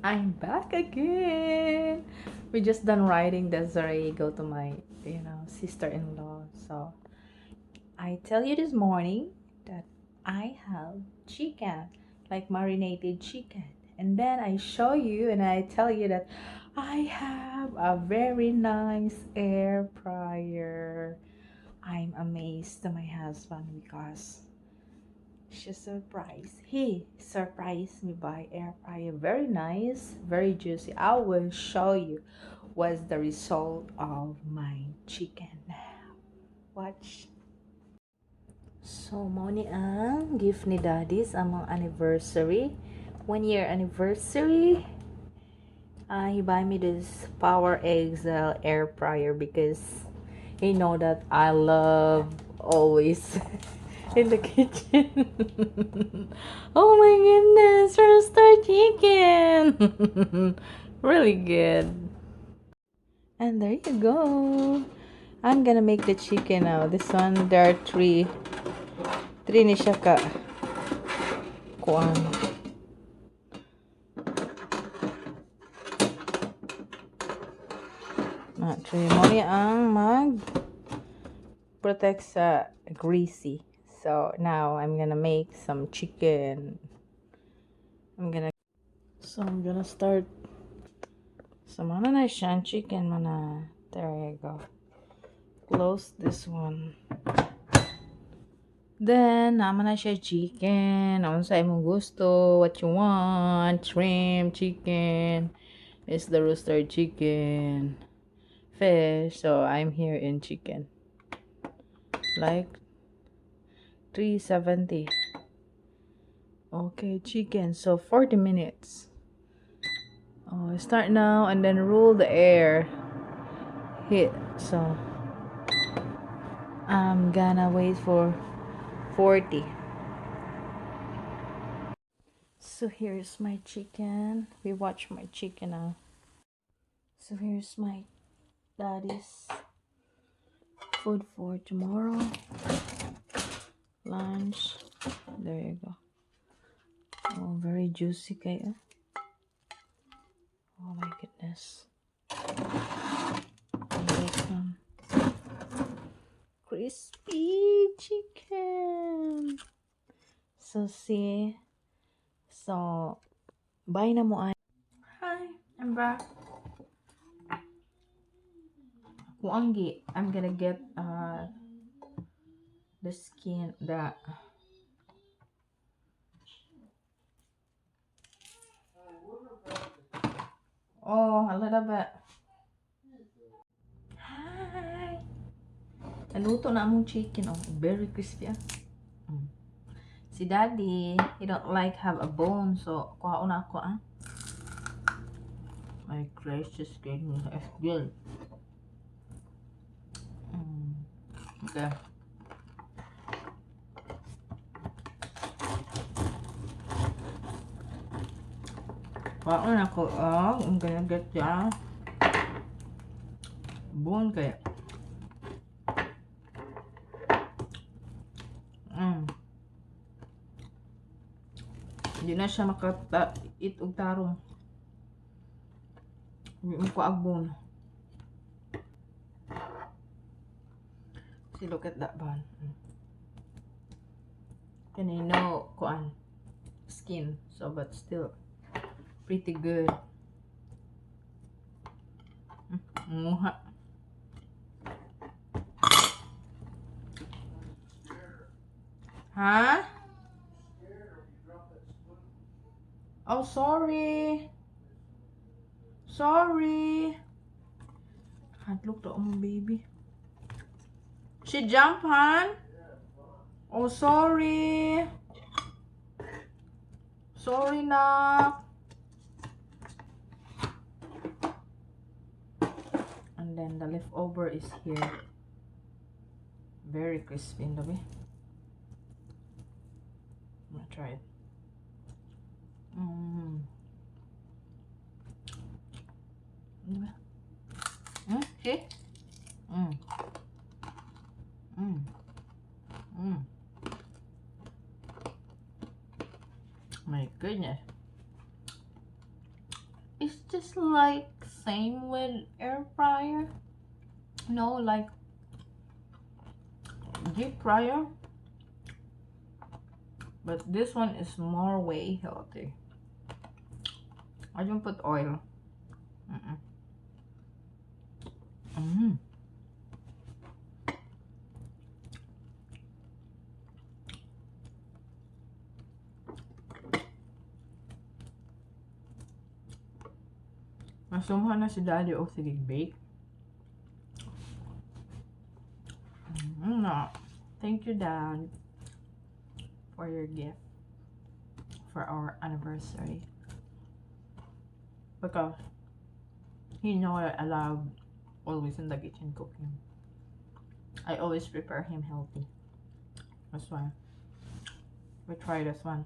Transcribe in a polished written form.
I'm back again. We just done riding Desiree go to my, sister-in-law. So I tell you this morning that I have chicken, like marinated chicken. And then I show you and I tell you that I have a very nice air fryer. I'm amazed to my husband because he surprised me by air fryer. Very nice, very juicy. I will show you what's the result of my chicken now. Watch. So, mo ni ang gift ni Daddy sa among anniversary. 1 year anniversary. He buy me this Power Excel air fryer because he know that I love always in the kitchen. Oh my goodness, roaster chicken. Really good. And there you go. I'm gonna make the chicken now. This one, there are three ni siya ka kuan. Three mo ni ang mag protect sa greasy. So now I'm gonna make some chicken. So I'm gonna start. So mana na siya chicken mana. There you go. Close this one. Then naman na siya chicken. Ano sa imong gusto? What you want? Shrimp, chicken. It's the roasted chicken. Fish. So I'm here in chicken. Like 370. Okay, chicken. So 40 minutes. Oh, start now and then rule the air. Hit. So I'm gonna wait for 40. So here's my chicken. We watch my chicken now. So here's my daddy's food for tomorrow. Lunch. There you go. Oh, very juicy kaya. Oh my goodness. Some crispy chicken. So see. So bye na mo ay. Hi, I'm back. Kuanggi, I'm gonna get the skin, a little bit. Hi. Naluto na among chicken. Oh, very crispy. Si Daddy, he don't like have a bone, so kuha na ako My gracious goodness, that's good. Okay. Kuha na ako. I'm gonna get the bone kaya. Hindi na siya makait og tarong. Hindi mo ko agbon. See, look at that bun. Can I know kuan skin, so but still pretty good. Muha. Huh? Oh, sorry. Sorry. Hadlok to my baby. She jump, Han? Oh, sorry. Sorry na. And then the leftover is here. Very crispy in the way. I'm gonna try it. See? My goodness. it's just like same with air fryer. No, like deep fryer, but this one is more way healthy. I don't put oil. Mm-mm. Mm. Masumuha na si Daddy o sige bake. No. Thank you, Dad, for your gift for our anniversary. Because he know I love always in the kitchen cooking. I always prepare him healthy. That's why we try this one.